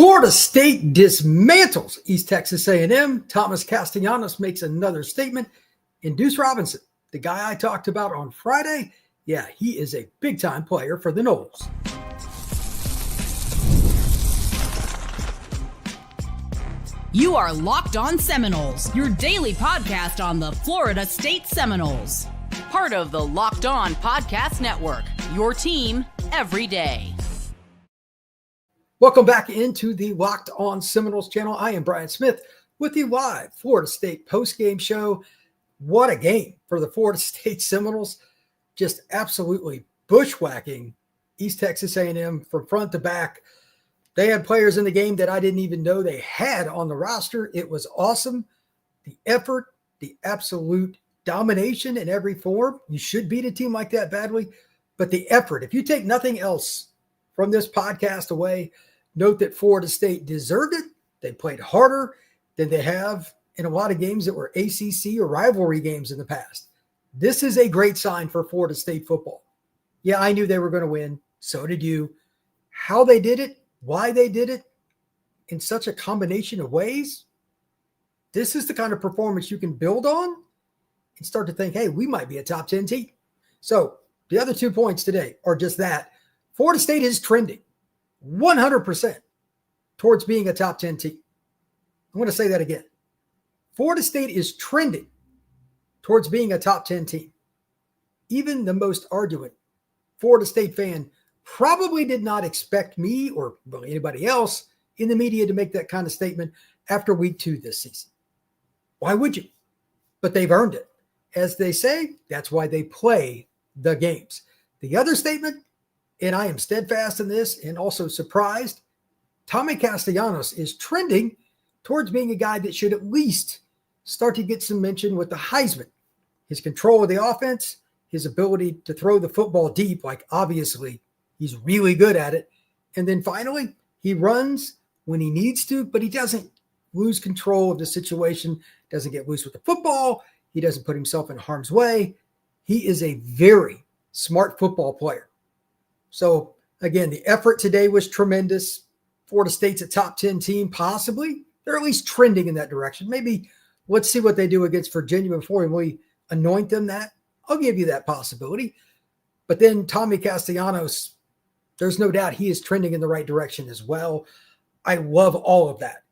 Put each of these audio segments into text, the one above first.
Florida State dismantles East Texas A&M. Tommy Castellanos makes another statement. And Duce Robinson, the guy I talked about on Friday, yeah, he is a big-time player for the Noles. You are Locked On Seminoles, your daily podcast on the Florida State Seminoles. Part of the Locked On Podcast Network, your team every day. Welcome back into the Locked On Seminoles channel. I am Brian Smith with the live Florida State postgame show. What a game for the Florida State Seminoles. Just absolutely bushwhacking East Texas A&M from front to back. They had players in the game that I didn't even know they had on the roster. It was awesome. The effort, the absolute domination in every form. You should beat a team like that badly. But the effort, if you take nothing else from this podcast away, note that Florida State deserved it. They played harder than they have in a lot of games that were ACC or rivalry games in the past. This is a great sign for Florida State football. Yeah, I knew they were going to win. So did you. How they did it, why they did it, in such a combination of ways, this is the kind of performance you can build on and start to think, hey, we might be a top 10 team. So the other 2 points today are just that. Florida State is trending 100% towards being a top 10 team. I'm going to say that again. Florida State is trending towards being a top 10 team. Even the most ardent Florida State fan probably did not expect me or really anybody else in the media to make that kind of statement after week 2 this season. Why would you? But they've earned it. As they say, that's why they play the games. The other statement, and I am steadfast in this and also surprised, Tommy Castellanos is trending towards being a guy that should at least start to get some mention with the Heisman. His control of the offense, his ability to throw the football deep, like obviously he's really good at it. And then finally, he runs when he needs to, but he doesn't lose control of the situation, doesn't get loose with the football. He doesn't put himself in harm's way. He is a very smart football player. So again, the effort today was tremendous. Florida State's a top 10 team, possibly. They're at least trending in that direction. Maybe let's see what they do against Virginia before we anoint them that. I'll give you that possibility. But then Tommy Castellanos, there's no doubt he is trending in the right direction as well. I love all of that.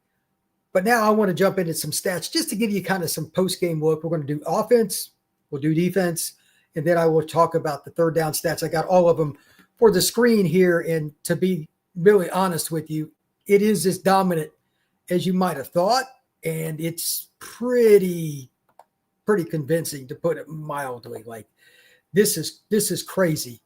But now I want to jump into some stats just to give you kind of some post-game look. We're going to do offense, we'll do defense, and then I will talk about the third down stats. I got all of them for the screen here, and to be really honest with you, it is as dominant as you might have thought, and it's pretty convincing, to put it mildly. Like, this is crazy.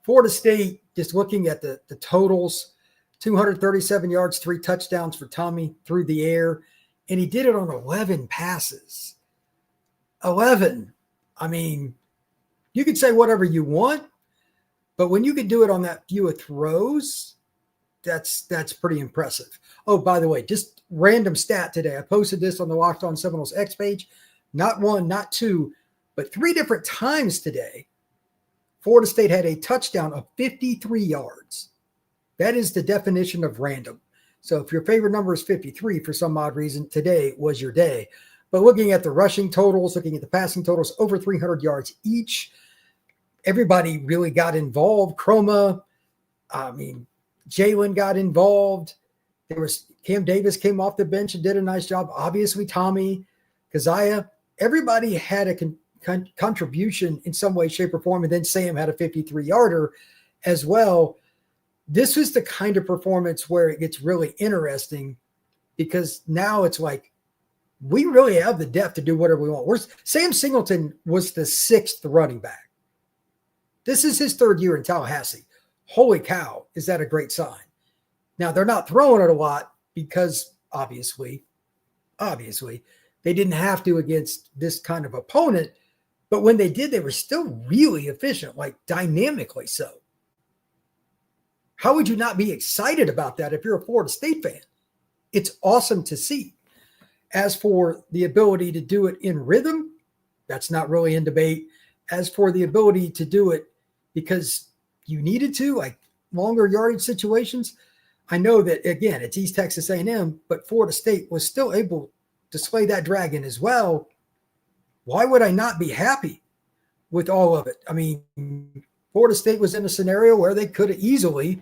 Florida State, just looking at the totals, 237 yards, 3 touchdowns for Tommy through the air, and he did it on 11 passes. 11. I mean, you could say whatever you want, but when you could do it on that few of throws, that's pretty impressive. Oh, by the way, just random stat today. I posted this on the Locked On Seminoles X page. Not 1, not 2, but 3 different times today, Florida State had a touchdown of 53 yards. That is the definition of random. So if your favorite number is 53 for some odd reason, today was your day. But looking at the rushing totals, looking at the passing totals, over 300 yards each. Everybody really got involved. Jalen got involved. There was Cam Davis came off the bench and did a nice job. Obviously, Tommy, Keziah, everybody had a contribution in some way, shape, or form. And then Sam had a 53-yarder as well. This was the kind of performance where it gets really interesting, because now it's like, we really have the depth to do whatever we want. Sam Singleton was the 6th running back. This is his 3rd year in Tallahassee. Holy cow, is that a great sign? Now, they're not throwing it a lot because obviously, they didn't have to against this kind of opponent. But when they did, they were still really efficient, like dynamically so. How would you not be excited about that if you're a Florida State fan? It's awesome to see. As for the ability to do it in rhythm, that's not really in debate. As for the ability to do it because you needed to, like longer yardage situations, I know that, again, it's East Texas A&M, but Florida State was still able to slay that dragon as well. Why would I not be happy with all of it? I mean, Florida State was in a scenario where they could have easily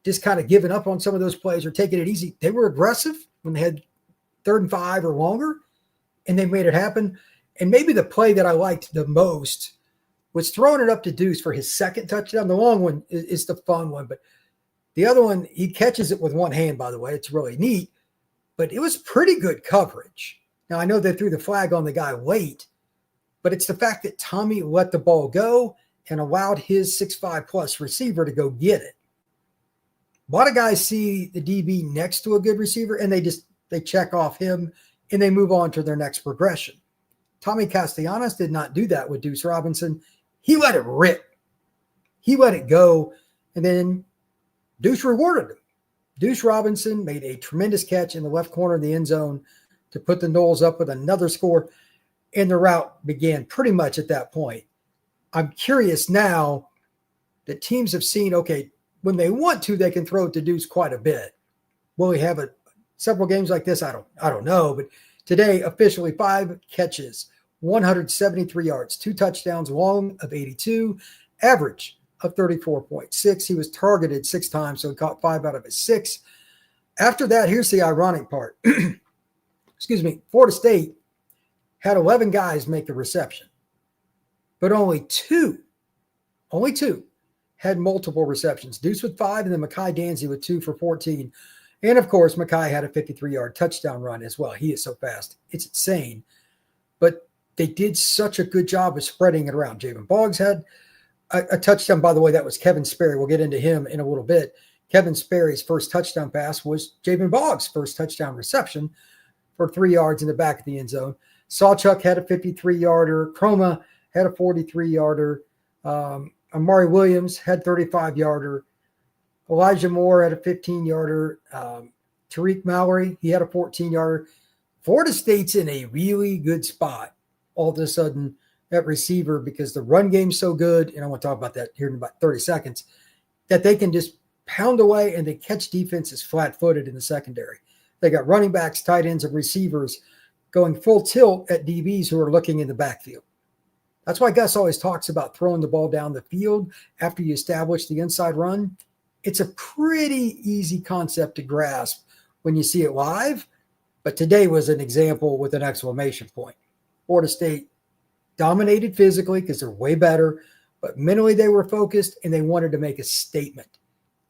just kind of given up on some of those plays or taken it easy. They were aggressive when they had 3rd and 5 or longer, and they made it happen. And maybe the play that I liked the most was throwing it up to Duce for his second touchdown. The long one is the fun one, but the other one, he catches it with one hand, by the way. It's really neat, but it was pretty good coverage. Now, I know they threw the flag on the guy late, but it's the fact that Tommy let the ball go and allowed his 6'5 plus receiver to go get it. A lot of guys see the DB next to a good receiver and they check off him and they move on to their next progression. Tommy Castellanos did not do that with Duce Robinson. He let it rip. He let it go, and then Duce rewarded him. Duce Robinson made a tremendous catch in the left corner of the end zone to put the Noles up with another score, and the route began pretty much at that point. I'm curious now that teams have seen, okay, when they want to, they can throw it to Duce quite a bit. Will he have several games like this? I don't know, but today officially 5 catches, 173 yards, 2 touchdowns, long of 82, average of 34.6. He was targeted 6 times, so he caught 5 out of his 6. After that, here's the ironic part. Excuse me. Florida State had 11 guys make the reception, but only two had multiple receptions. Duce with 5, and then Mekhi Danzy with 2 for 14. And, of course, Mekhi had a 53-yard touchdown run as well. He is so fast. It's insane. But they did such a good job of spreading it around. Javen Boggs had a touchdown, by the way. That was Kevin Sperry. We'll get into him in a little bit. Kevin Sperry's first touchdown pass was Javen Boggs' first touchdown reception for 3 yards in the back of the end zone. Sawchuk had a 53-yarder. Chroma had a 43-yarder. Amari Williams had 35-yarder. Elijah Moore had a 15-yarder. Tariq Mallory, he had a 14-yarder. Florida State's in a really good spot all of a sudden at receiver because the run game's so good, and I want to talk about that here in about 30 seconds, that they can just pound away and they catch defenses flat-footed in the secondary. They got running backs, tight ends, and receivers going full tilt at DBs who are looking in the backfield. That's why Gus always talks about throwing the ball down the field after you establish the inside run. It's a pretty easy concept to grasp when you see it live, but today was an example with an exclamation point. Florida State dominated physically because they're way better, but mentally they were focused and they wanted to make a statement.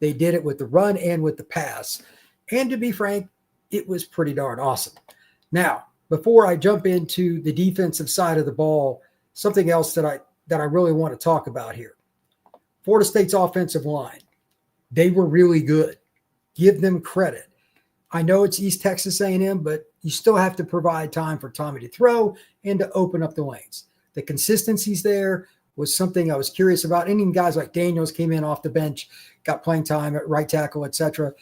They did it with the run and with the pass. And to be frank, it was pretty darn awesome. Now, before I jump into the defensive side of the ball, something else that I really want to talk about here. Florida State's offensive line. They were really good. Give them credit. I know it's East Texas A&M, but you still have to provide time for Tommy to throw and to open up the lanes. The consistency's there was something I was curious about. And even guys like Daniels came in off the bench, got playing time at right tackle, etc.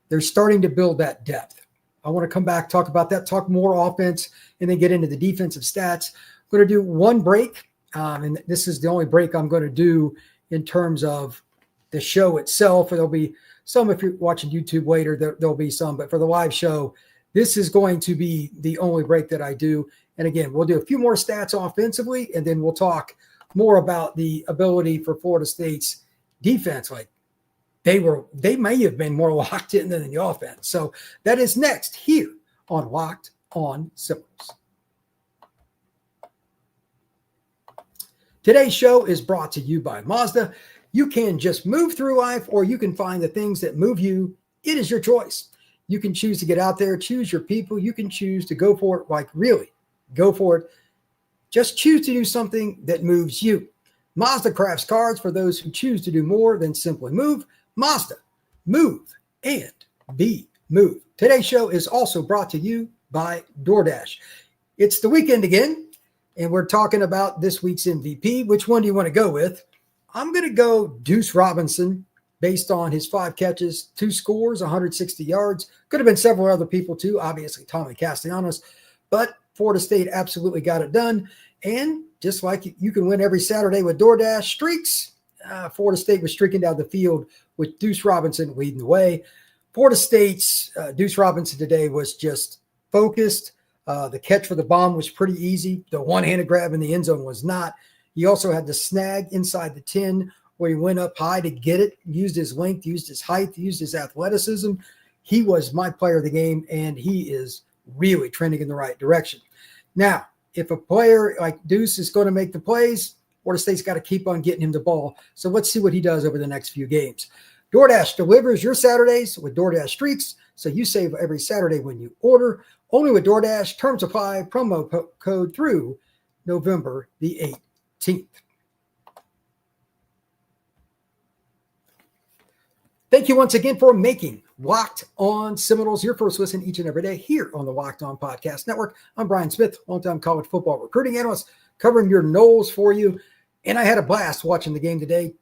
They're starting to build that depth. I want to come back, talk about that, talk more offense, and then get into the defensive stats. I'm going to do one break, and this is the only break I'm going to do in terms of the show itself. There'll be some, if you're watching YouTube later, there'll be some, but for the live show, this is going to be the only break that I do. And again, we'll do a few more stats offensively, and then we'll talk more about the ability for Florida State's defense. Like they may have been more locked in than the offense. So that is next here on Locked on Seminoles. Today's show is brought to you by Mazda. You can just move through life, or you can find the things that move you. It is your choice. You can choose to get out there, choose your people. You can choose to go for it, like really go for it. Just choose to do something that moves you. Mazda crafts cars for those who choose to do more than simply move. Mazda, move and be moved. Today's show is also brought to you by DoorDash. It's the weekend again, and we're talking about this week's MVP. Which one do you want to go with? I'm going to go Duce Robinson based on his 5 catches, 2 scores, 160 yards. Could have been several other people too, obviously Tommy Castellanos, but Florida State absolutely got it done. And just like you can win every Saturday with DoorDash streaks, Florida State was streaking down the field with Duce Robinson leading the way. Florida State's Duce Robinson today was just focused. The catch for the bomb was pretty easy. The one-handed grab in the end zone was not. He also had the snag inside the 10 where he went up high to get it, used his length, used his height, used his athleticism. He was my player of the game, and he is really trending in the right direction. Now, if a player like Duce is going to make the plays, Florida State's got to keep on getting him the ball. So let's see what he does over the next few games. DoorDash delivers your Saturdays with DoorDash Streaks, so you save every Saturday when you order. Only with DoorDash. Terms apply. Promo code through November the 18th. Thank you once again for making Locked On Seminoles your first listen each and every day here on the Locked On Podcast Network. I'm Brian Smith, longtime college football recruiting analyst, covering your Noles for you. And I had a blast watching the game today,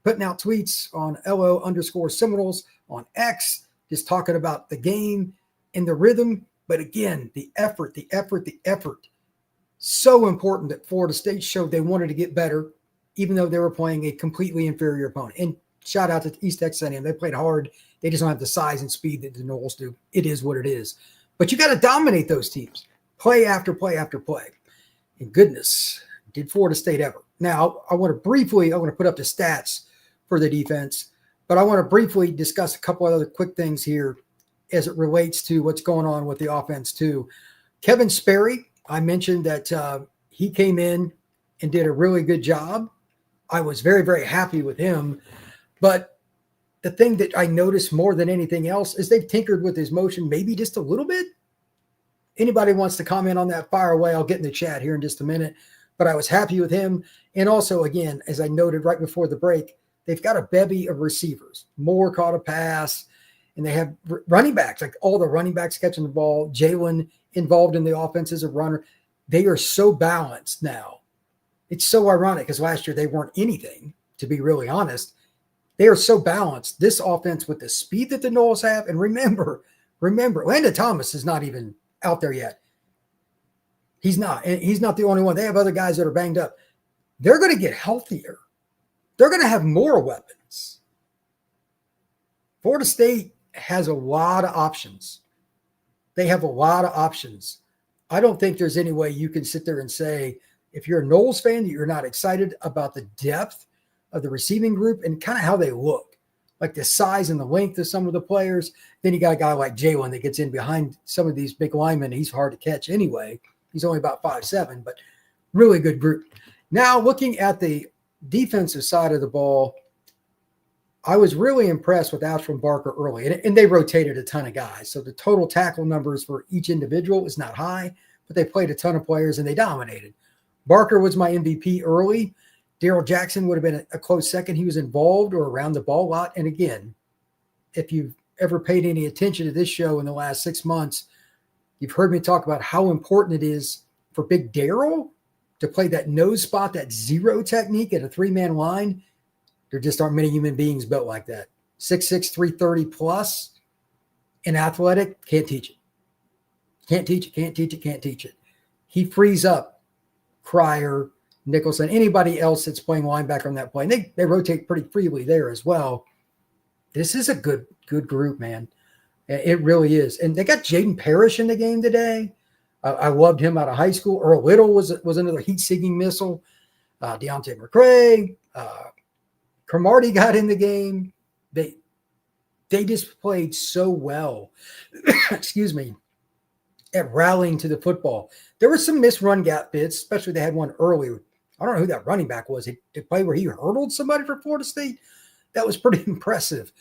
putting out tweets on LO_Seminoles on X, just talking about the game and the rhythm. But again, the effort. So important that Florida State showed they wanted to get better, even though they were playing a completely inferior opponent. And shout out to East Texas A&M. They played hard. They just don't have the size and speed that the Noles do. It is what it is. But you got to dominate those teams, play after play after play. And goodness, did Florida State ever. Now, I want to put up the stats for the defense, but I want to briefly discuss a couple of other quick things here as it relates to what's going on with the offense too. Kevin Sperry, I mentioned that he came in and did a really good job. I was very, very happy with him. But the thing that I noticed more than anything else is they've tinkered with his motion maybe just a little bit. Anybody wants to comment on that, fire away. I'll get in the chat here in just a minute. But I was happy with him. And also, again, as I noted right before the break, they've got a bevy of receivers. Moore caught a pass. And they have running backs, like all the running backs catching the ball. Jalen involved in the offense as a runner. They are so balanced now. It's so ironic because last year they weren't anything, to be really honest. They are so balanced. This offense with the speed that the Noles have. And remember, Landon Thomas is not even out there yet. He's not. And he's not the only one. They have other guys that are banged up. They're going to get healthier. They're going to have more weapons. Florida State has a lot of options. They have a lot of options. I don't think there's any way you can sit there and say, if you're a Noles fan, that you're not excited about the depth of the receiving group and kind of how they look, like the size and the length of some of the players. Then you got a guy like Jalen that gets in behind some of these big linemen. He's hard to catch anyway. He's only about 5'7", but really good group. Now, looking at the defensive side of the ball, I was really impressed with Ashton Barker early, and they rotated a ton of guys. So the total tackle numbers for each individual is not high, but they played a ton of players and they dominated. Barker was my MVP early. Darrell Jackson would have been a close second. He was involved or around the ball a lot. And again, if you've ever paid any attention to this show in the last 6 months, you've heard me talk about how important it is for Big Darrell to play that nose spot, that zero technique at a three-man line. There just aren't many human beings built like that. 6'6", 330 plus and athletic, can't teach it. Can't teach it. He frees up Cryer, Nicholson, anybody else that's playing linebacker on that play. And they rotate pretty freely there as well. This is a good group, man. It really is. And they got Jaden Parrish in the game today. I loved him out of high school. Earl Little was another heat-seeking missile. Deontay McCray, Cromartie got in the game. They just played so well, excuse me, at rallying to the football. There were some missed run gap bits, especially they had one early. I don't know who that running back was. He play where he hurdled somebody for Florida State. That was pretty impressive.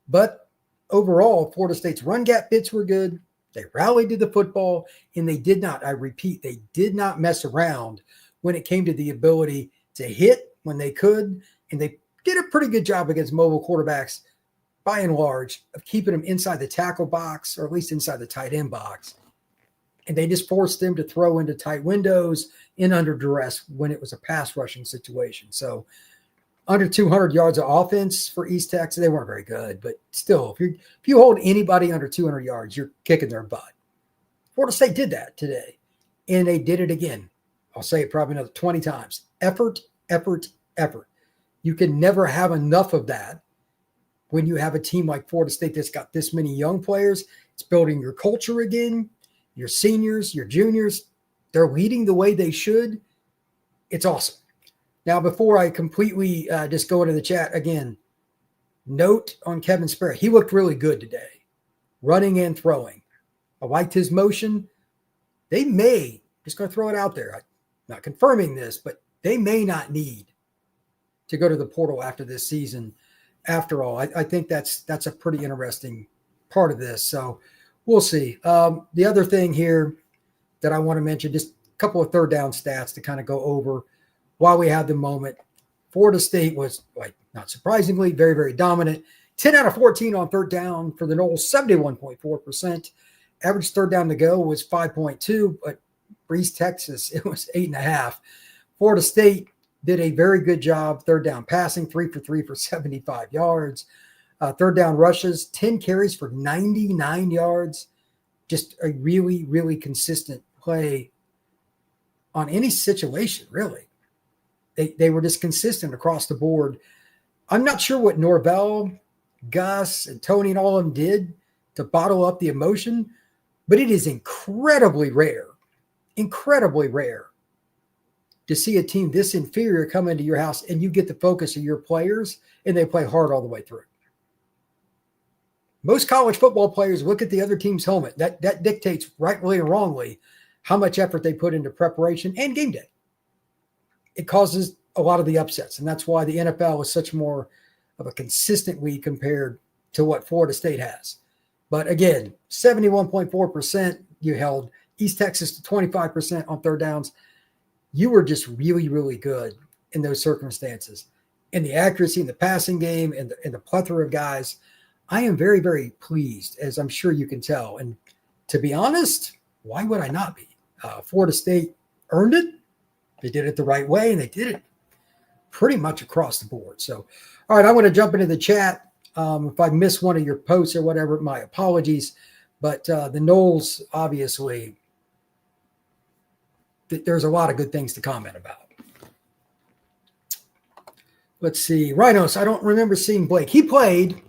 But overall, Florida State's run gap bits were good. They rallied to the football, and they did not, I repeat, they did not mess around when it came to the ability to hit when they could, and they did a pretty good job against mobile quarterbacks, by and large, of keeping them inside the tackle box, or at least inside the tight end box. And they just forced them to throw into tight windows in under duress when it was a pass rushing situation. So under 200 yards of offense for East Texas, they weren't very good. But still, if you hold anybody under 200 yards, you're kicking their butt. Florida State did that today, and they did it again. I'll say it probably another 20 times. Effort. You can never have enough of that. when you have a team like Florida State that's got this many young players. It's building your culture again, your seniors, your juniors. They're leading the way they should. It's awesome. Now, before I completely just go into the chat again, note on Kevin Sperry. He looked really good today, running and throwing. I liked his motion. They may, just going to throw it out there, I'm not confirming this, but they may not need to go to the portal after this season. After all, I think that's a pretty interesting part of this. So we'll see. The other thing here that I want to mention, just a couple of third down stats to kind of go over while we have the moment. Florida State was, like, not surprisingly, very, very dominant. 10 out of 14 on third down for the Noles, 71.4%. Average third down to go was 5.2, but for East Texas, it was 8.5. Florida State did a very good job third down passing, 3 for 3 for 75 yards. Third down rushes, 10 carries for 99 yards. Just a really, really consistent play on any situation, really. They were just consistent across the board. I'm not sure what Norvell, Gus, and Tony and all of them did to bottle up the emotion, but it is incredibly rare to see a team this inferior come into your house and you get the focus of your players and they play hard all the way through. Most college football players look at the other team's helmet. That dictates, rightly or wrongly, how much effort they put into preparation and game day. It causes a lot of the upsets, and that's why the NFL is such more of a consistent league compared to what Florida State has. But again, 71.4%, you held East Texas to 25% on third downs. You were just really, really good in those circumstances. And the accuracy in the passing game and the plethora of guys, I am very, very pleased, as I'm sure you can tell. And to be honest, why would I not be? Florida State earned it. They did it the right way, and they did it pretty much across the board. So, all right, I'm going to jump into the chat. If I miss one of your posts or whatever, my apologies. But the Noles, obviously, there's a lot of good things to comment about. Let's see. Rhinos, I don't remember seeing Blake. He played.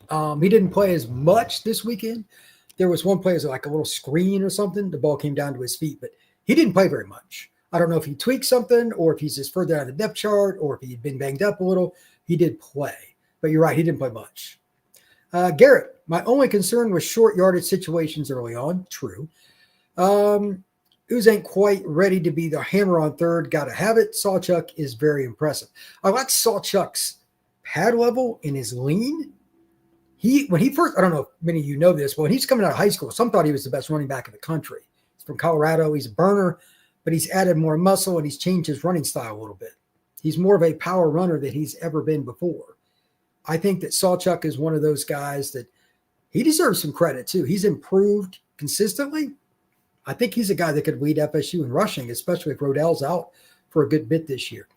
He didn't play as much this weekend. There was one play, it was like a little screen or something. The ball came down to his feet, but he didn't play very much. I don't know if he tweaked something or if he's just further down the depth chart or if he'd been banged up a little. He did play, but you're right. He didn't play much. Garrett, my only concern was short yardage situations early on. True. Ooze ain't quite ready to be the hammer on third. Got to have it. Sawchuk is very impressive. I like Sawchuk's pad level and his lean. When he first, I don't know if many of you know this, but when he's coming out of high school, some thought he was the best running back in the country. He's from Colorado. He's a burner, but he's added more muscle and he's changed his running style a little bit. He's more of a power runner than he's ever been before. I think that Sawchuk is one of those guys that he deserves some credit too. He's improved consistently. I think he's a guy that could lead FSU in rushing, especially if Rodell's out for a good bit this year.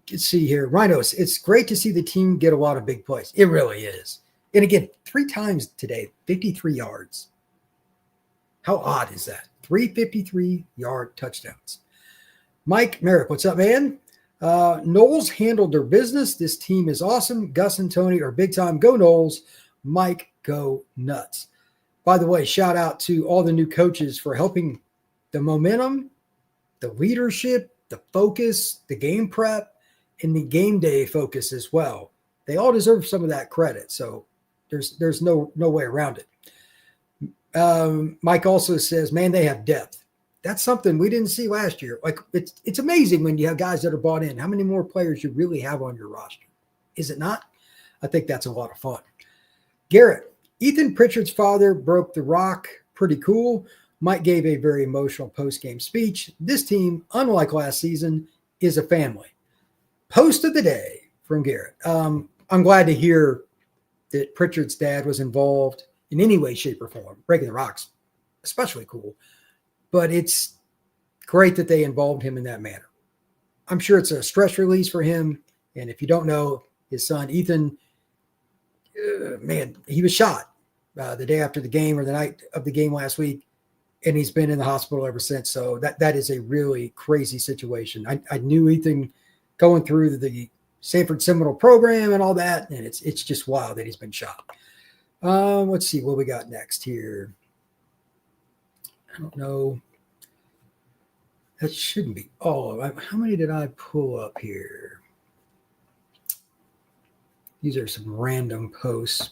Let's see here. Rhinos, it's great to see the team get a lot of big plays. It really is. And again, 3 times today, 53 yards. How odd is that? 3 53-yard touchdowns. Mike Merrick, what's up, man? Noles handled their business. This team is awesome. Gus and Tony are big time. Go Noles. Mike, go nuts. By the way, shout out to all the new coaches for helping the momentum, the leadership, the focus, the game prep, and the game day focus as well. They all deserve some of that credit. So there's no way around it. Mike also says, man, they have depth. That's something we didn't see last year. Like it's amazing when you have guys that are bought in. How many more players you really have on your roster? Is it not? I think that's a lot of fun. Garrett, Ethan Pritchard's father broke the rock. Pretty cool. Mike gave a very emotional post-game speech. This team, unlike last season, is a family. Post of the day from Garrett. I'm glad to hear that Pritchard's dad was involved in any way, shape, or form. Breaking the rock's especially cool. But it's great that they involved him in that manner. I'm sure it's a stress release for him. And if you don't know, his son, Ethan, man, he was shot the day after the game or the night of the game last week. And he's been in the hospital ever since. So that is a really crazy situation. I knew Ethan going through the Sanford Seminole program and all that. And it's just wild that he's been shot. Let's see what we got next here. I don't know. That shouldn't be all. How many did I pull up here? These are some random posts.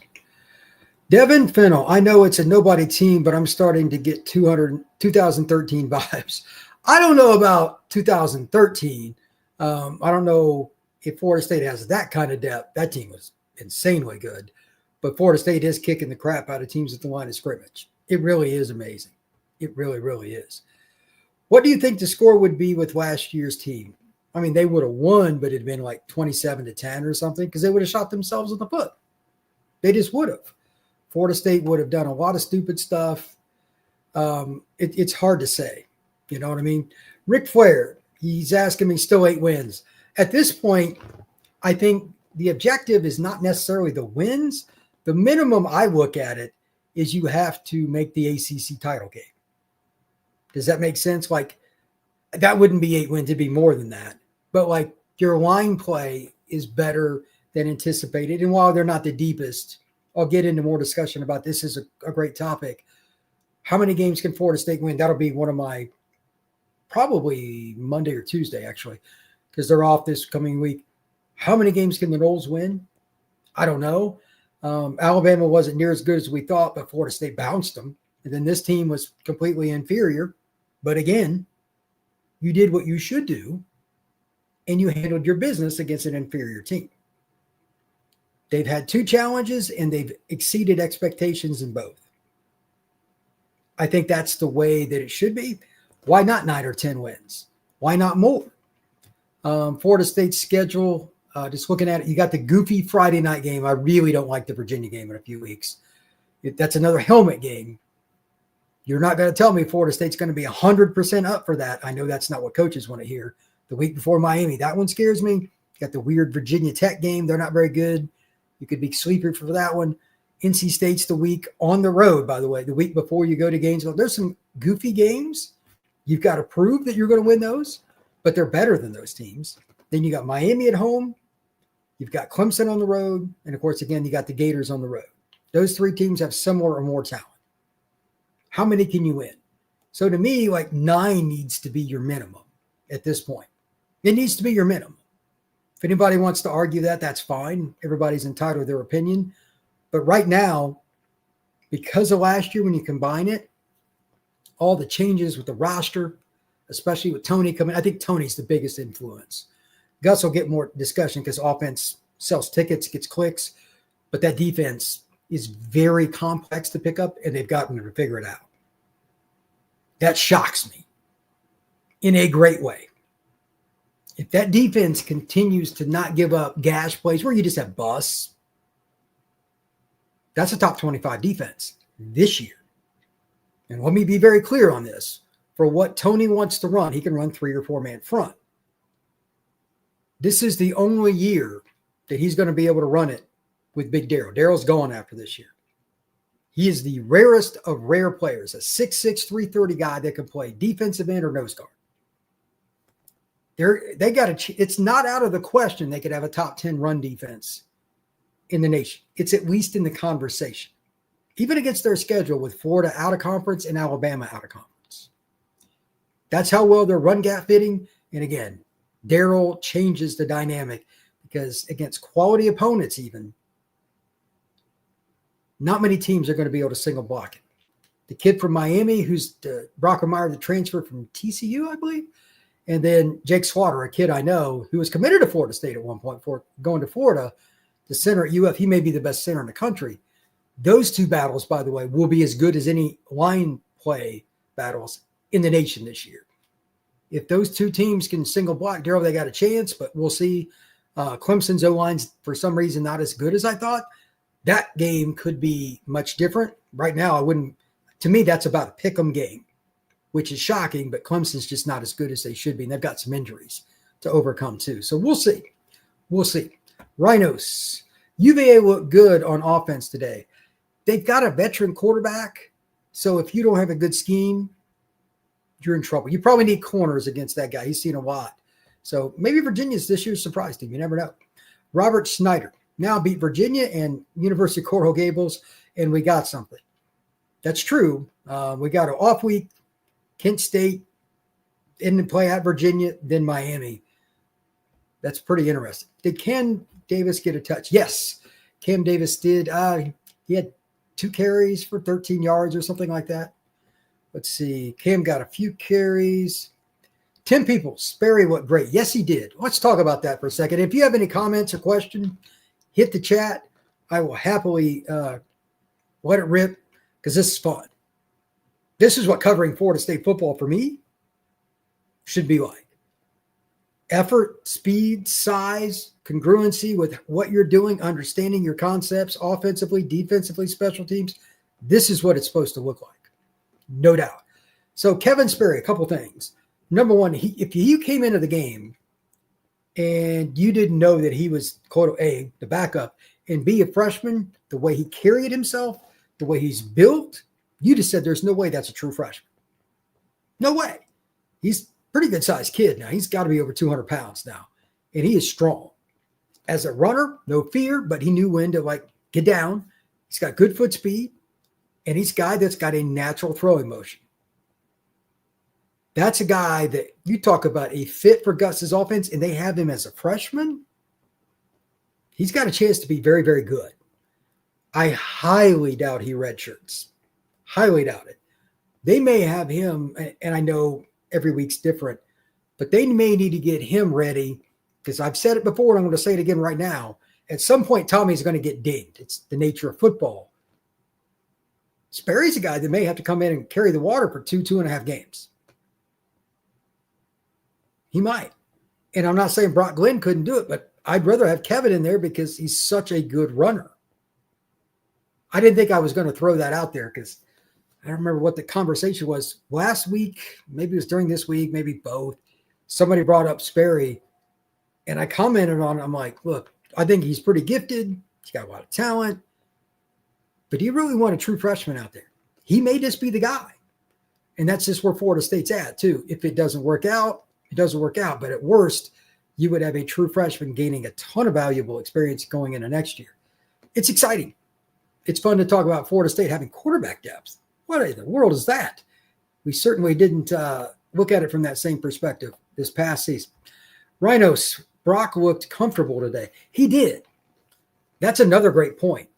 Devin Fennell. I know it's a nobody team, but I'm starting to get 2013 vibes. I don't know about 2013. I don't know if Florida State has that kind of depth. That team was insanely good. But Florida State is kicking the crap out of teams at the line of scrimmage. It really is amazing. It really, really is. What do you think the score would be with last year's team? I mean, they would have won, but it'd been like 27-10 or something because they would have shot themselves in the foot. They just would have. Florida State would have done a lot of stupid stuff. It's hard to say. You know what I mean? Rick Flair, he's asking me still 8 wins. At this point, I think the objective is not necessarily the wins. The minimum I look at it is you have to make the ACC title game. Does that make sense? Like, that wouldn't be 8 wins. It'd be more than that. But, like, your line play is better than anticipated. And while they're not the deepest, I'll get into more discussion about this. Is a great topic. How many games can Florida State win? That'll be one of my probably Monday or Tuesday, actually, because they're off this coming week. How many games can the Noles win? I don't know. Alabama wasn't near as good as we thought, but Florida State bounced them. And then this team was completely inferior. But again, you did what you should do, and you handled your business against an inferior team. They've had 2 challenges, and they've exceeded expectations in both. I think that's the way that it should be. Why not 9 or 10 wins? Why not more? Florida State's schedule, just looking at it, you got the goofy Friday night game. I really don't like the Virginia game in a few weeks. That's another helmet game. You're not going to tell me Florida State's going to be 100% up for that. I know that's not what coaches want to hear. The week before Miami, that one scares me. You got the weird Virginia Tech game. They're not very good. You could be sleeper for that one. NC State's the week on the road, by the way, the week before you go to Gainesville. There's some goofy games. You've got to prove that you're going to win those, but they're better than those teams. Then you got Miami at home. You've got Clemson on the road. And, of course, again, you got the Gators on the road. Those 3 teams have similar or more talent. How many can you win? So to me, like 9 needs to be your minimum at this point. It needs to be your minimum. If anybody wants to argue that, that's fine. Everybody's entitled to their opinion. But right now, because of last year, when you combine it, all the changes with the roster, especially with Tony coming, I think Tony's the biggest influence. Gus will get more discussion because offense sells tickets, gets clicks, but that defense is very complex to pick up, and they've gotten to figure it out. That shocks me in a great way. If that defense continues to not give up gash plays where you just have busts, that's a top 25 defense this year. And let me be very clear on this. For what Tony wants to run, he can run 3 or 4 man front. This is the only year that he's going to be able to run it with Big Darryl. Darryl's gone after this year. He is the rarest of rare players, a 6'6", 330 guy that can play defensive end or nose guard. They got it's not out of the question they could have a top 10 run defense in the nation. It's at least in the conversation, even against their schedule with Florida out of conference and Alabama out of conference. That's how well they're run gap fitting. And again, Darryl changes the dynamic because against quality opponents, even not many teams are going to be able to single block it. The kid from Miami, who's Brockermeyer, the transfer from TCU, I believe. And then Jake Slaughter, a kid I know who was committed to Florida State at one point for going to Florida, the center at UF. He may be the best center in the country. Those 2 battles, by the way, will be as good as any line play battles in the nation this year. If those 2 teams can single block Darryl, they got a chance, but we'll see. Clemson's O-line's, for some reason, not as good as I thought. That game could be much different. Right now, to me, that's about a pick 'em game, which is shocking, but Clemson's just not as good as they should be. And they've got some injuries to overcome too. So we'll see. We'll see. Rhinos. UVA looked good on offense today. They've got a veteran quarterback. So if you don't have a good scheme, you're in trouble. You probably need corners against that guy. He's seen a lot. So maybe Virginia's this year surprised him. You never know. Robert Snyder now beat Virginia and University of Coral Gables, and we got something. That's true. We got an off week. Kent State didn't play at Virginia, then Miami. That's pretty interesting. Did Cam Davis get a touch? Yes, Cam Davis did. He had 2 carries for 13 yards or something like that. Let's see. Cam got a few carries. Tim Peoples, Sperry looked great. Yes, he did. Let's talk about that for a second. If you have any comments or questions, hit the chat. I will happily let it rip because this is fun. This is what covering Florida State football for me should be like. Effort, speed, size, congruency with what you're doing, understanding your concepts offensively, defensively, special teams. This is what it's supposed to look like. No doubt. So Kevin Sperry, a couple things. Number one, if you came into the game and you didn't know that he was, quote, A, the backup, and B, a freshman, the way he carried himself, the way he's built, you just said there's no way that's a true freshman. No way. He's a pretty good-sized kid now. He's got to be over 200 pounds now, and he is strong. As a runner, no fear, but he knew when to, get down. He's got good foot speed, and he's a guy that's got a natural throwing motion. That's a guy that you talk about a fit for Gus's offense, and they have him as a freshman. He's got a chance to be very, very good. I highly doubt he redshirts. Highly doubt it. They may have him, and I know every week's different, but they may need to get him ready because I've said it before, and I'm going to say it again right now. At some point, Tommy's going to get dinged. It's the nature of football. Sperry's a guy that may have to come in and carry the water for 2.5 games. He might. And I'm not saying Brock Glenn couldn't do it, but I'd rather have Kevin in there because he's such a good runner. I didn't think I was going to throw that out there because I don't remember what the conversation was last week. Maybe it was during this week, maybe both. Somebody brought up Sperry, and I commented on it. I'm like, look, I think he's pretty gifted. He's got a lot of talent. But do you really want a true freshman out there? He may just be the guy. And that's just where Florida State's at, too. If it doesn't work out, it doesn't work out. But at worst, you would have a true freshman gaining a ton of valuable experience going into next year. It's exciting. It's fun to talk about Florida State having quarterback depth. What in the world is that? We certainly didn't look at it from that same perspective this past season. Rhinos, Brock looked comfortable today. He did. That's another great point.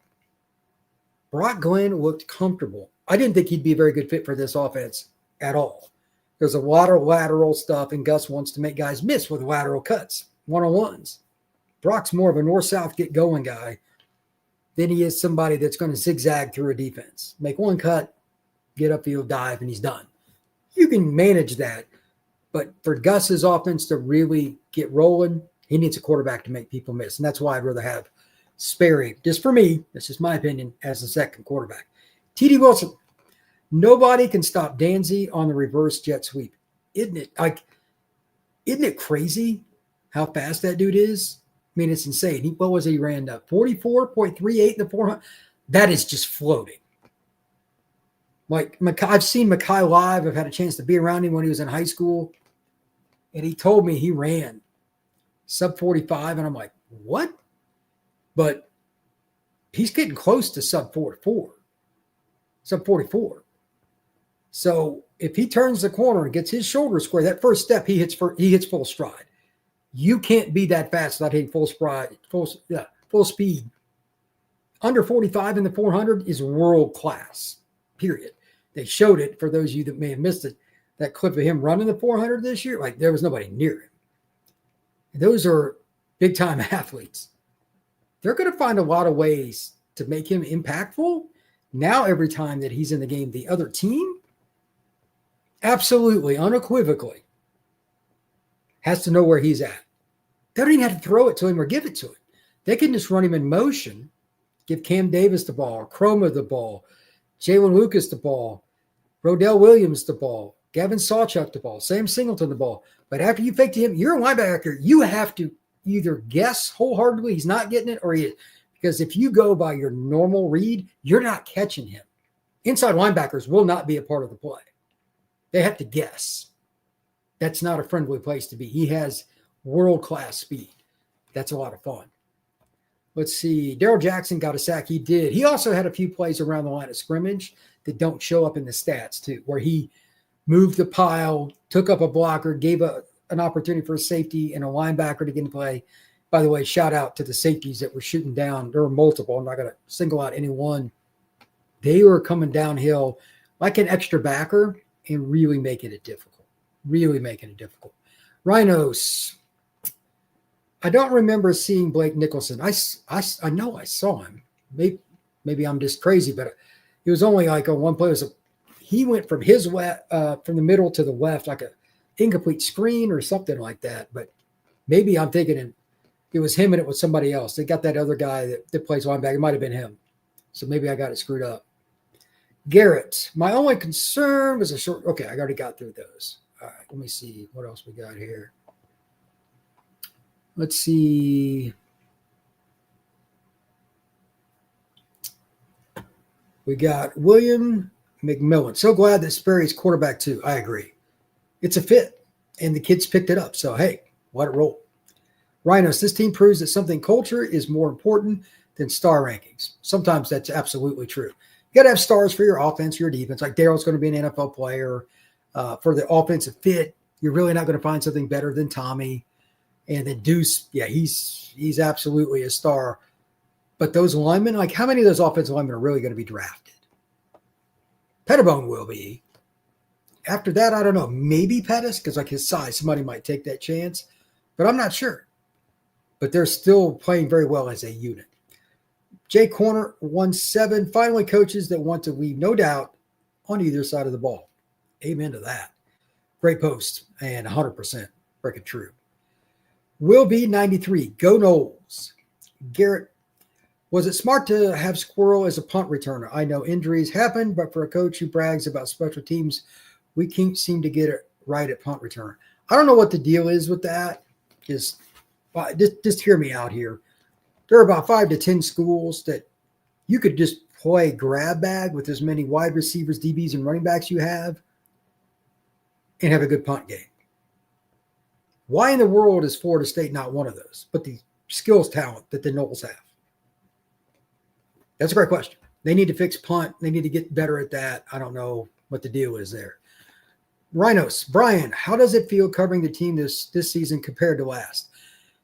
Brock Glenn looked comfortable. I didn't think he'd be a very good fit for this offense at all. There's a lot of lateral stuff, and Gus wants to make guys miss with lateral cuts, one-on-ones. Brock's more of a north-south get-going guy than he is somebody that's going to zigzag through a defense. Make one cut, get upfield, dive, and he's done. You can manage that, but for Gus's offense to really get rolling, he needs a quarterback to make people miss, and that's why I'd rather have Sperry, just for me, this is my opinion, as the second quarterback. T.D. Wilson. Nobody can stop Danzy on the reverse jet sweep. Isn't it crazy how fast that dude is? I mean, it's insane. What was he ran up? 44.38 in the 400. That is just floating. I've seen Mekhi live. I've had a chance to be around him when he was in high school. And he told me he ran sub 45. And I'm like, what? But he's getting close to sub 44. Sub 44. So if he turns the corner and gets his shoulder square, that first step he hits full stride. You can't be that fast without hitting full speed. Under 45 in the 400 is world class. Period. They showed it for those of you that may have missed it. That clip of him running the 400 this year, there was nobody near him. Those are big time athletes. They're going to find a lot of ways to make him impactful. Now, every time that he's in the game, the other team absolutely, unequivocally has to know where he's at. They don't even have to throw it to him or give it to him. They can just run him in motion, give Cam Davis the ball, Chroma the ball, Jalen Lucas the ball, Rodell Williams the ball, Gavin Sawchuk the ball, Sam Singleton the ball. But after you fake to him, you're a linebacker. You have to either guess wholeheartedly he's not getting it or he is. Because if you go by your normal read, you're not catching him. Inside linebackers will not be a part of the play. They have to guess. That's not a friendly place to be. He has world-class speed. That's a lot of fun. Let's see. Darrell Jackson got a sack. He did. He also had a few plays around the line of scrimmage that don't show up in the stats too, where he moved the pile, took up a blocker, gave an opportunity for a safety and a linebacker to get in play. By the way, shout out to the safeties that were shooting down. There were multiple. I'm not going to single out any one. They were coming downhill like an extra backer and really making it difficult. Rhinos. I don't remember seeing Blake Nicholson. I know I saw him. Maybe I'm just crazy, but it was only like on one play. He went from from the middle to the left, like a incomplete screen or something like that. But maybe I'm thinking it was him and it was somebody else. They got that other guy that plays linebacker. It might have been him. So maybe I got it screwed up. Garrett. My only concern was a short. Okay, I already got through those. All right, let me see what else we got here. Let's see. We got William McMillan. So glad that Sperry's quarterback too. I agree. It's a fit, and the kids picked it up. So, hey, let it roll. Rhinos, this team proves that something culture is more important than star rankings. Sometimes that's absolutely true. You got to have stars for your offense, your defense. Like Darrell's going to be an NFL player. For the offensive fit, you're really not going to find something better than Tommy. And then Duce, yeah, he's absolutely a star. But those linemen, like how many of those offensive linemen are really going to be drafted? Pettibone will be. After that, I don't know. Maybe Pettis, because like his size, somebody might take that chance. But I'm not sure. But they're still playing very well as a unit. Jay Corner 1-7. Finally, coaches that want to leave no doubt on either side of the ball. Amen to that. Great post and 100% freaking true. Will be 93. Go Noles. Garrett, was it smart to have Squirrel as a punt returner? I know injuries happen, but for a coach who brags about special teams, we can't seem to get it right at punt return. I don't know what the deal is with that. Just hear me out here. There are about 5 to 10 schools that you could just play grab bag with as many wide receivers, DBs, and running backs you have and have a good punt game. Why in the world is Florida State not one of those? But the skills talent that the Noles have. That's a great question. They need to fix punt. They need to get better at that. I don't know what the deal is there. Rhinos, Brian, how does it feel covering the team this season compared to last?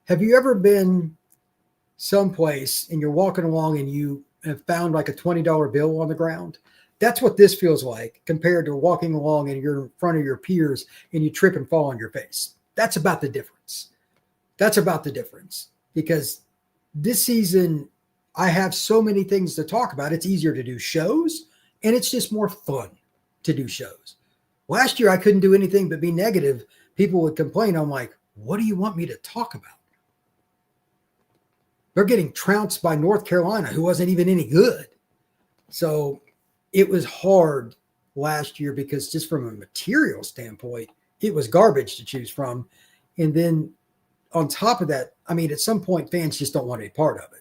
Have you ever been someplace and you're walking along and you have found like a $20 bill on the ground? That's what this feels like compared to walking along and you're in front of your peers and you trip and fall on your face. That's about the difference. Because this season, I have so many things to talk about. It's easier to do shows, and it's just more fun to do shows. Last year, I couldn't do anything but be negative. People would complain. I'm like, what do you want me to talk about? They're getting trounced by North Carolina, who wasn't even any good. So it was hard last year because just from a material standpoint, it was garbage to choose from. And then on top of that, I mean, at some point, fans just don't want any part of it.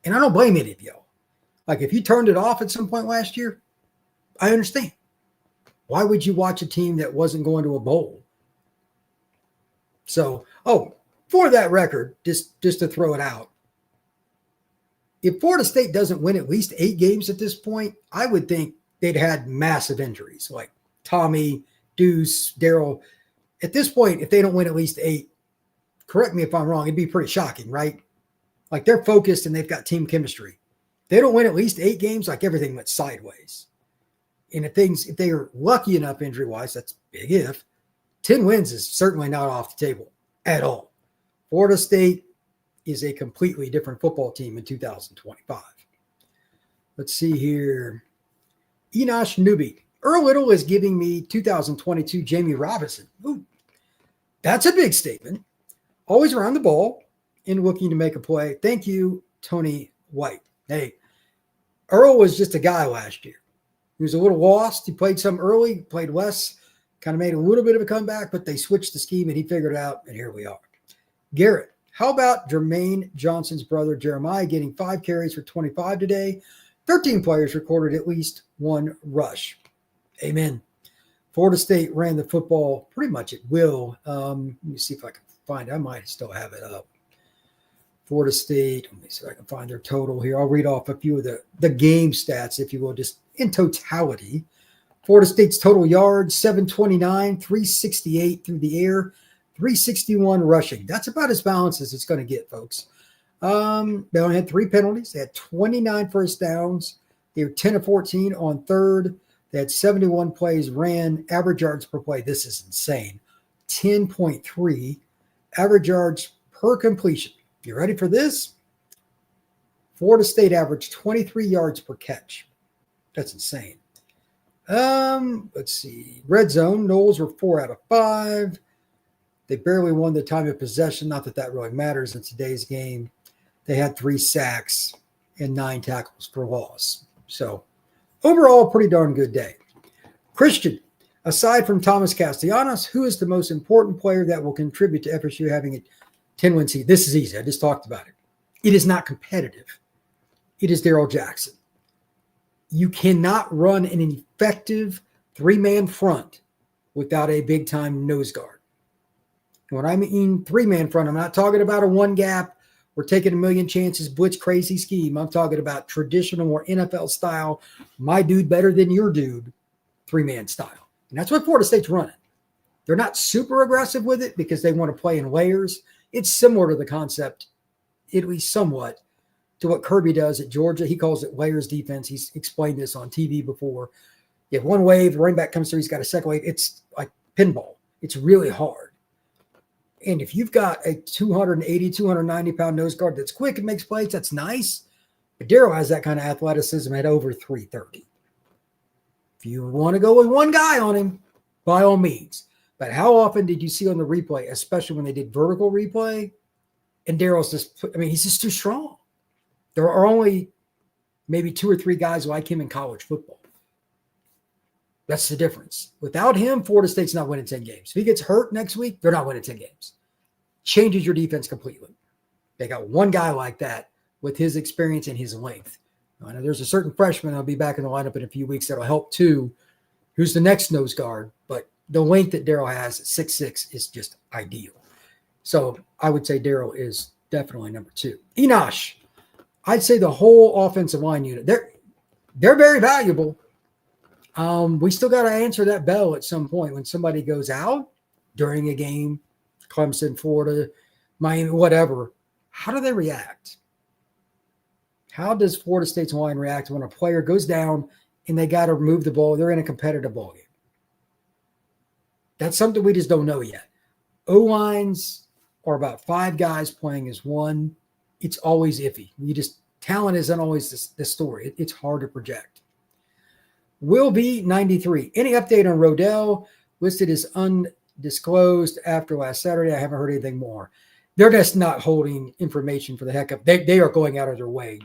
And I don't blame any of y'all. Like if you turned it off at some point last year, I understand. Why would you watch a team that wasn't going to a bowl? So, for that record, just to throw it out, if Florida State doesn't win at least 8 games at this point, I would think they'd had massive injuries like Tommy, Duce, Darrell. At this point, if they don't win at least 8, correct me if I'm wrong, it'd be pretty shocking, right? Like they're focused and they've got team chemistry. They don't win at least 8 games, like everything went sideways. And if they are lucky enough injury-wise, that's big if, 10 wins is certainly not off the table at all. Florida State is a completely different football team in 2025. Let's see here. Enosh Newby. Earl Little is giving me 2022 Jamie Robinson. Ooh, that's a big statement. Always around the ball and looking to make a play. Thank you, Tony White. Hey, Earl was just a guy last year. He was a little lost. He played some early, played less, kind of made a little bit of a comeback, but they switched the scheme and he figured it out, and here we are. Garrett, how about Jermaine Johnson's brother Jeremiah getting 5 carries for 25 today? 13 players recorded at least 1 rush. Amen. Florida State ran the football pretty much at will. Let me see if I can find it. I might still have it up. Florida State, let me see if I can find their total here. I'll read off a few of the game stats, if you will, just in totality. Florida State's total yards, 729, 368 through the air, 361 rushing. That's about as balanced as it's going to get, folks. They only had 3 penalties. They had 29 first downs. They were 10 of 14 on third. They had 71 plays ran. Average yards per play, this is insane, 10.3. Average yards per completion. You ready for this? Florida State averaged 23 yards per catch. That's insane. Let's see. Red zone, Noles were 4 out of 5. They barely won the time of possession. Not that that really matters in today's game. They had 3 sacks and 9 tackles for loss. So overall, pretty darn good day. Christian, aside from Tommy Castellanos, who is the most important player that will contribute to FSU having a 10-win season? This is easy. I just talked about it. It is not competitive. It is Darrell Jackson. You cannot run an effective 3-man front without a big-time nose guard. When I mean 3-man front, I'm not talking about a one gap. We're taking a million chances, blitz crazy scheme. I'm talking about traditional or NFL style, my dude better than your dude, 3-man style. And that's what Florida State's running. They're not super aggressive with it because they want to play in layers. It's similar to the concept, at least somewhat, to what Kirby does at Georgia. He calls it layers defense. He's explained this on TV before. You have one wave, the running back comes through, he's got a second wave. It's like pinball. It's really hard. And if you've got a 280, 290-pound nose guard that's quick and makes plays, that's nice. But Darrell has that kind of athleticism at over 330. If you want to go with one guy on him, by all means. But how often did you see on the replay, especially when they did vertical replay, and Darrell's just, he's just too strong. There are only maybe 2 or 3 guys like him in college football. That's the difference. Without him, Florida State's not winning 10 games. If he gets hurt next week, they're not winning 10 games. Changes your defense completely. They got one guy like that with his experience and his length. I know there's a certain freshman that'll be back in the lineup in a few weeks that'll help too, who's the next nose guard. But the length that Darrell has at 6'6" is just ideal. So I would say Darrell is definitely number 2. Enosh, I'd say the whole offensive line unit, they're very valuable. We still got to answer that bell at some point when somebody goes out during a game, Clemson, Florida, Miami, whatever. How do they react? How does Florida State's line react when a player goes down and they got to move the ball? They're in a competitive ball game. That's something we just don't know yet. O-lines are about 5 guys playing as one. It's always iffy. Talent isn't always the story. It's hard to project. Will be 93. Any update on Rodell? Listed as undisclosed after last Saturday. I haven't heard anything more. They're just not holding information for the heck of it. They are going out of their way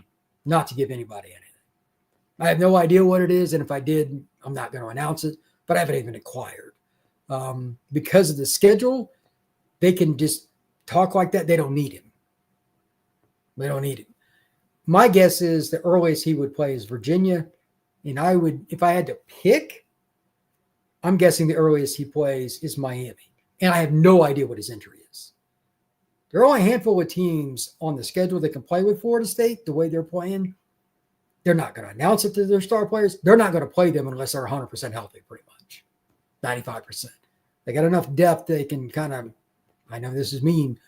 not to give anybody anything. I have no idea what it is, and if I did, I'm not going to announce it, but I haven't even inquired. Because of the schedule, they can just talk like that. They don't need him. They don't need him. My guess is the earliest he would play is Virginia. And I would, if I had to pick, I'm guessing the earliest he plays is Miami. And I have no idea what his injury is. There are only a handful of teams on the schedule that can play with Florida State the way they're playing. They're not going to announce it to their star players. They're not going to play them unless they're 100% healthy, pretty much. 95%. They got enough depth they can kind of, I know this is mean,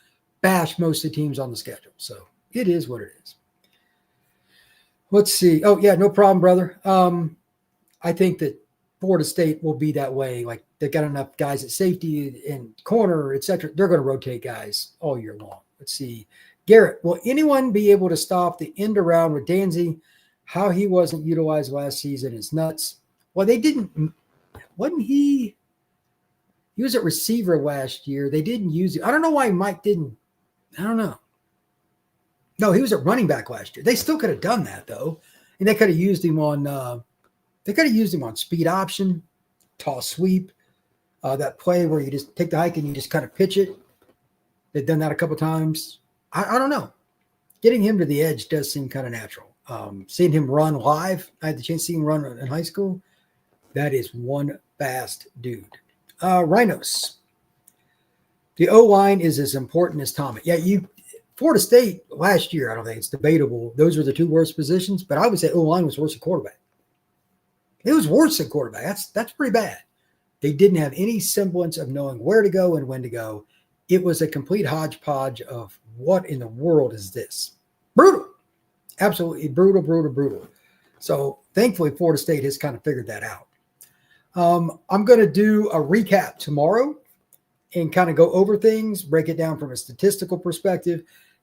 bash most of the teams on the schedule. So it is what it is. Let's see. Oh, yeah, no problem, brother. I think that Florida State will be that way. Like, they got enough guys at safety and corner, et cetera. They're going to rotate guys all year long. Let's see. Garrett, will anyone be able to stop the end around with Danzy? How he wasn't utilized last season is nuts. Well, they didn't. Wasn't he? He was at receiver last year. They didn't use it. I don't know why Mike didn't. I don't know. No, he was at running back last year. They still could have done that though, and they could have used him on. They could have used him on speed option, toss sweep, that play where you just take the hike and you just kind of pitch it. They've done that a couple times. I don't know. Getting him to the edge does seem kind of natural. Seeing him run live, I had the chance to see him run in high school. That is one fast dude. Rhinos. The O-line is as important as Tommy. Yeah, Florida State last year, I don't think it's debatable. Those were the two worst positions, but I would say O-line was worse than quarterback. It was worse than quarterback. That's pretty bad. They didn't have any semblance of knowing where to go and when to go. It was a complete hodgepodge of what in the world is this? Brutal. Absolutely brutal, brutal, brutal. So thankfully, Florida State has kind of figured that out. I'm going to do a recap tomorrow and kind of go over things, break it down from a statistical perspective.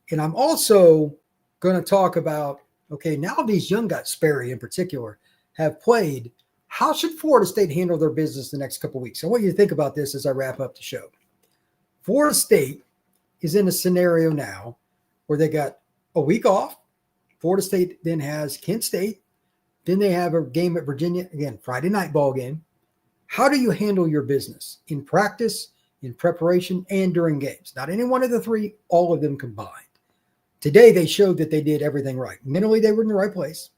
And I'm also going to talk about, okay, now these young guys, Sperry in particular, have played. How should Florida State handle their business the next couple of weeks? I want you to think about this as I wrap up the show. Florida State is in a scenario now where they got a week off. Florida State then has Kent State. Then they have a game at Virginia, again, Friday night ball game. How do you handle your business in practice, in preparation, and during games? Not any one of the three, all of them combined. Today, they showed that they did everything right. Mentally, they were in the right place.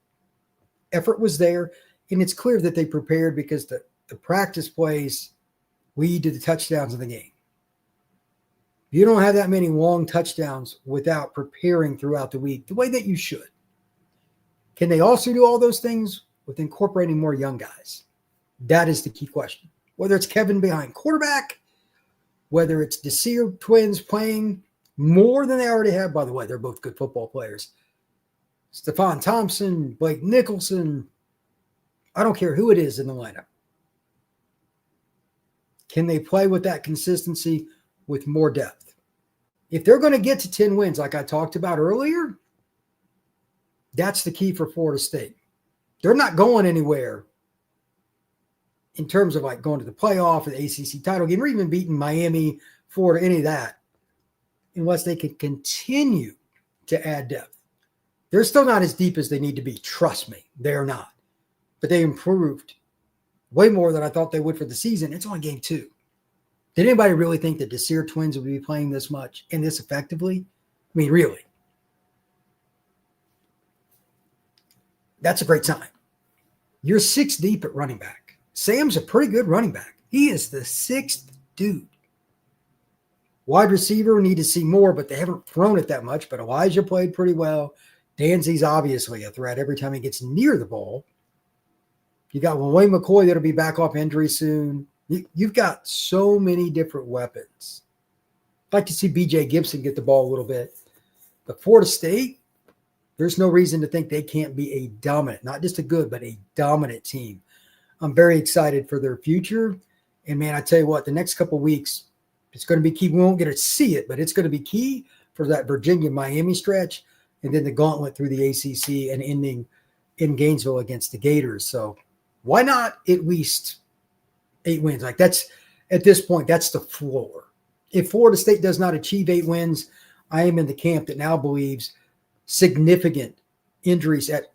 Effort was there, and it's clear that they prepared because the practice plays lead to the touchdowns of the game. You don't have that many long touchdowns without preparing throughout the week the way that you should. Can they also do all those things with incorporating more young guys? That is the key question. Whether it's Kevin behind quarterback, whether it's Duce twins playing more than they already have. By the way, they're both good football players. Stephon Thompson, Blake Nicholson, I don't care who it is in the lineup. Can they play with that consistency with more depth? If they're going to get to 10 wins like I talked about earlier, that's the key for Florida State. They're not going anywhere in terms of like going to the playoff or the ACC title game or even beating Miami, Florida, any of that, unless they can continue to add depth. They're still not as deep as they need to be. Trust me, they're not. But they improved way more than I thought they would for the season. It's only game 2. Did anybody really think that Duce twins would be playing this much and this effectively? I mean, really? That's a great sign. You're 6 deep at running back. Sam's a pretty good running back. He is the 6th dude. Wide receiver, need to see more, but they haven't thrown it that much. But Elijah played pretty well. Danzy's obviously a threat every time he gets near the ball. You got Wayne McCoy that'll be back off injury soon. You've got so many different weapons. I'd like to see B.J. Gibson get the ball a little bit. But Florida State, there's no reason to think they can't be a dominant, not just a good, but a dominant team. I'm very excited for their future. And, man, I tell you what, the next couple of weeks, it's going to be key. We won't get to see it, but it's going to be key for that Virginia-Miami stretch and then the gauntlet through the ACC and ending in Gainesville against the Gators. So why not at least 8 wins? Like that's at this point, that's the floor. If Florida State does not achieve 8 wins, I am in the camp that now believes significant injuries at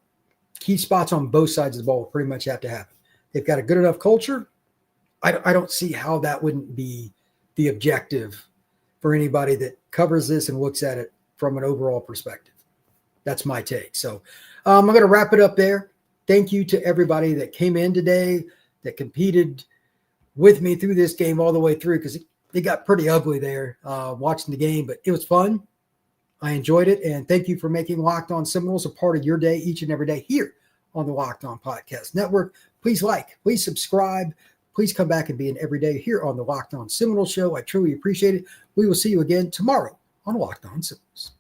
key spots on both sides of the ball will pretty much have to happen. They've got a good enough culture. I don't see how that wouldn't be the objective for anybody that covers this and looks at it from an overall perspective. That's my take. So I'm going to wrap it up there. Thank you to everybody that came in today, that competed with me through this game all the way through, because it got pretty ugly there watching the game, but it was fun. I enjoyed it, and thank you for making Locked On Seminoles a part of your day each and every day here on the Locked On Podcast Network. Please like, please subscribe. Please come back and be an everyday here on the Locked On Seminoles show. I truly appreciate it. We will see you again tomorrow on Locked On Seminoles.